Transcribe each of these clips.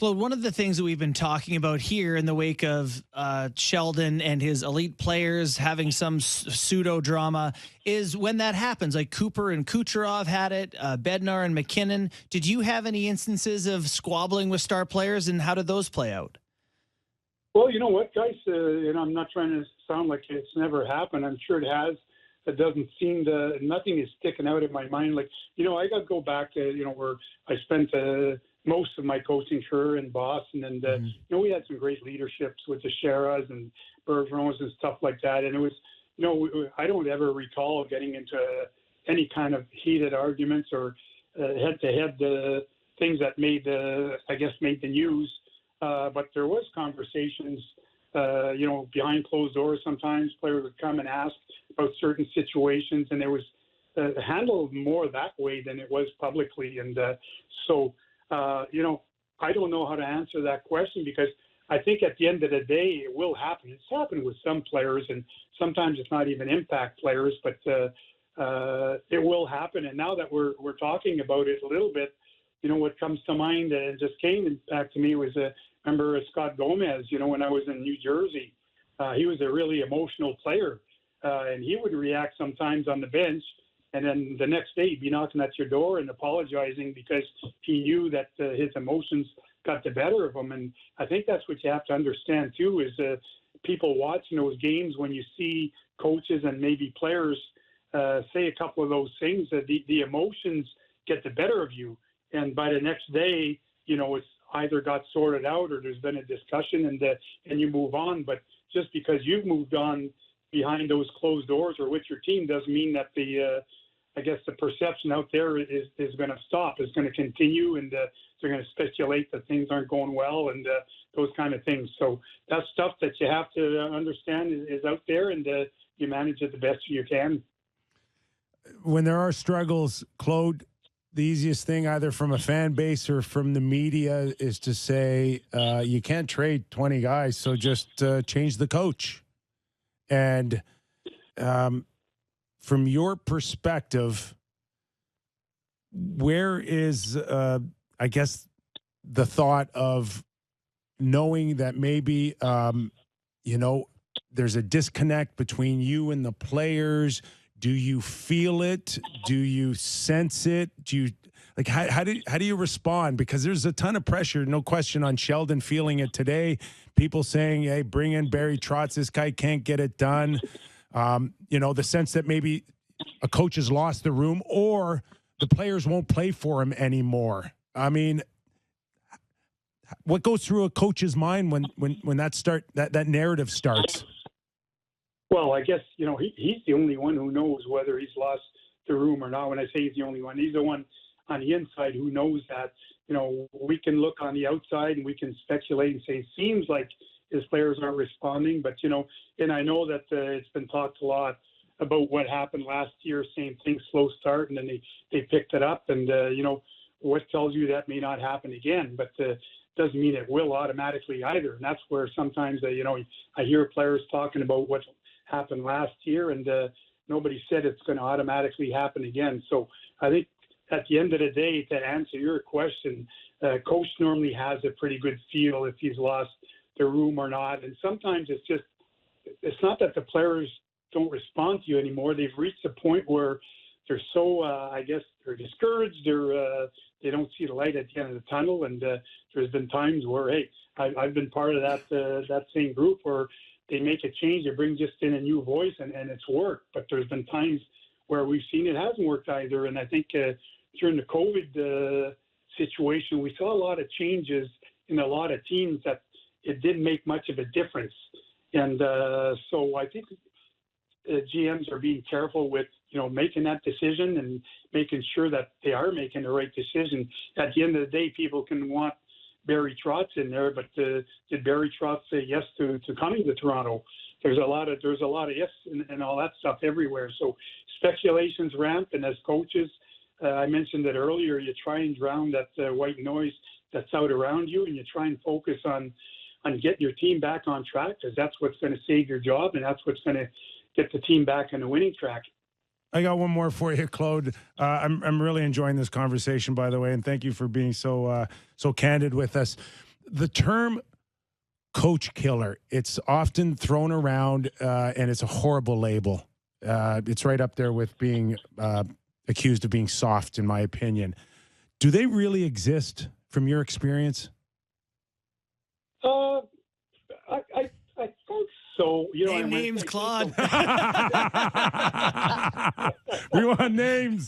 Claude, one of the things that we've been talking about here in the wake of Sheldon and his elite players having some pseudo drama is when that happens. Like Cooper and Kucherov had it, Bednar and McKinnon. Did you have any instances of squabbling with star players, and how did those play out? Well, you know what, guys? I'm not trying to sound like it's never happened. I'm sure it has. It doesn't seem to. Nothing is sticking out in my mind. Like, I got to go back to where I spent most of my coaching career in Boston, and we had some great leaderships with the Sheras and Bergerons and stuff like that. And it was, I don't ever recall getting into any kind of heated arguments or head-to-head things that made the news. But there was conversations, behind closed doors. Sometimes players would come and ask about certain situations, and it was handled more that way than it was publicly. And I don't know how to answer that question, because I think at the end of the day, it will happen. It's happened with some players, and sometimes it's not even impact players, but it will happen. And now that we're talking about it a little bit, what comes to mind and just came back to me was remember Scott Gomez, when I was in New Jersey. He was a really emotional player, and he would react sometimes on the bench, and then the next day he'd be knocking at your door and apologizing because he knew that his emotions got the better of him. And I think that's what you have to understand too, is people watching those games, when you see coaches and maybe players say a couple of those things, that the emotions get the better of you. And by the next day, it's either got sorted out or there's been a discussion and you move on. But just because you've moved on behind those closed doors or with your team doesn't mean that the perception out there is going to stop. It's going to continue, and they're going to speculate that things aren't going well and those kind of things. So that's stuff that you have to understand is out there, and you manage it the best you can. When there are struggles, Claude, the easiest thing either from a fan base or from the media is to say you can't trade 20 guys, so just change the coach. And from your perspective, where is, the thought of knowing that maybe, there's a disconnect between you and the players? Do you feel it? Do you sense it? How do you respond? Because there's a ton of pressure, no question, on Sheldon feeling it today. People saying, hey, bring in Barry Trotz. This guy can't get it done. The sense that maybe a coach has lost the room or the players won't play for him anymore. I mean, what goes through a coach's mind when that narrative starts? Well, I guess, he's the only one who knows whether he's lost the room or not. When I say he's the only one, he's the one on the inside who knows that. We can look on the outside and we can speculate and say it seems like his players aren't responding. But, and I know that it's been talked a lot about what happened last year, same thing, slow start, and then they picked it up. And, what tells you that may not happen again, but doesn't mean it will automatically either. And that's where sometimes, I hear players talking about what happened last year, and nobody said it's going to automatically happen again. So I think at the end of the day, to answer your question, coach normally has a pretty good feel if he's lost the room or not. And sometimes it's not that the players don't respond to you anymore. They've reached a point where they're so, they're discouraged. They don't see the light at the end of the tunnel. And there's been times where, hey, I've been part of that same group where they make a change, they bring just in a new voice, and it's worked. But there's been times where we've seen it hasn't worked either. And I think during the COVID situation, we saw a lot of changes in a lot of teams that it didn't make much of a difference. And so I think GMs are being careful with, making that decision and making sure that they are making the right decision. At the end of the day, people can want Barry Trotz in there, but did Barry Trotz say yes to coming to Toronto? There's a lot of yes and all that stuff everywhere. So speculations ramp, and as coaches, I mentioned it earlier, you try and drown that white noise that's out around you, and you try and focus on getting your team back on track, because that's what's going to save your job, and that's what's going to get the team back on the winning track. I got one more for you, Claude. I'm really enjoying this conversation, by the way, and thank you for being so candid with us. the term coach killer, it's often thrown around, and it's a horrible label. It's right up there with being accused of being soft, in my opinion. Do they really exist from your experience? I think so. Name names, Claude. We want names.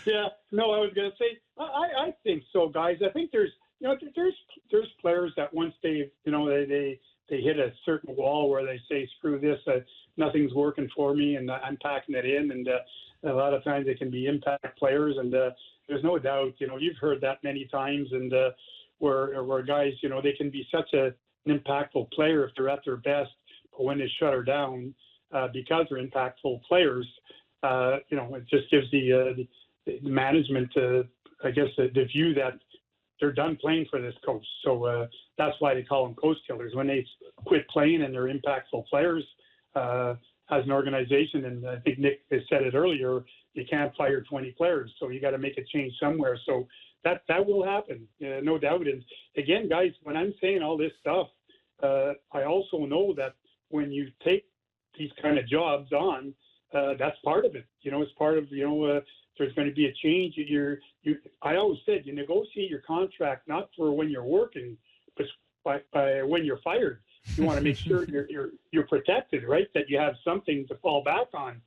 Yeah, no, I was going to say I think so, guys. I think there's players that once they hit a certain wall where they say screw this, nothing's working for me, and I'm packing it in. And a lot of times they can be impact players, and there's no doubt. You've heard that many times, and where guys they can be such an impactful player if they're at their best, but when they shut her down because they're impactful players, it just gives the management, I guess, the view that they're done playing for this coach. So that's why they call them coach killers. When they quit playing and they're impactful players as an organization, and I think Nick has said it earlier, you can't fire 20 players, so you got to make a change somewhere. So that will happen, no doubt. And again, guys, when I'm saying all this stuff, I also know that when you take these kind of jobs on, that's part of it. It's part of, there's going to be a change. I always said you negotiate your contract not for when you're working, but by when you're fired. You want to make sure you're protected, right? That you have something to fall back on.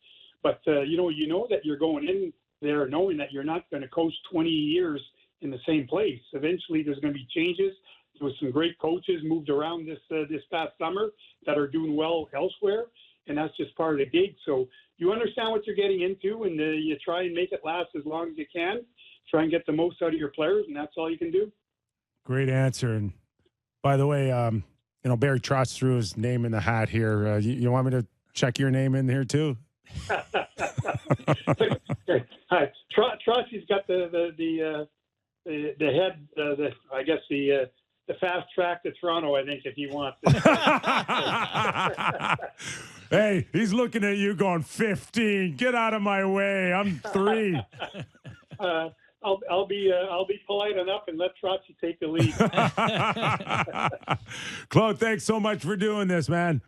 But you know that you're going in there knowing that you're not going to coach 20 years in the same place. Eventually, there's going to be changes. There was some great coaches moved around this past summer that are doing well elsewhere, and that's just part of the gig. So you understand what you're getting into, and you try and make it last as long as you can. Try and get the most out of your players, and that's all you can do. Great answer. And by the way, Barry Trotz threw his name in the hat here. You want me to check your name in here too? Hi, Trotzy's got the head. I guess the fast track to Toronto. I think if he wants. Hey, he's looking at you going 15. Get out of my way. I'm 3. I'll be polite enough and let Trotzy take the lead. Claude, thanks so much for doing this, man.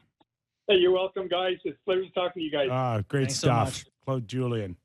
Hey, you're welcome, guys. It's a pleasure talking to you guys. Great Thanks stuff. So Claude Julien.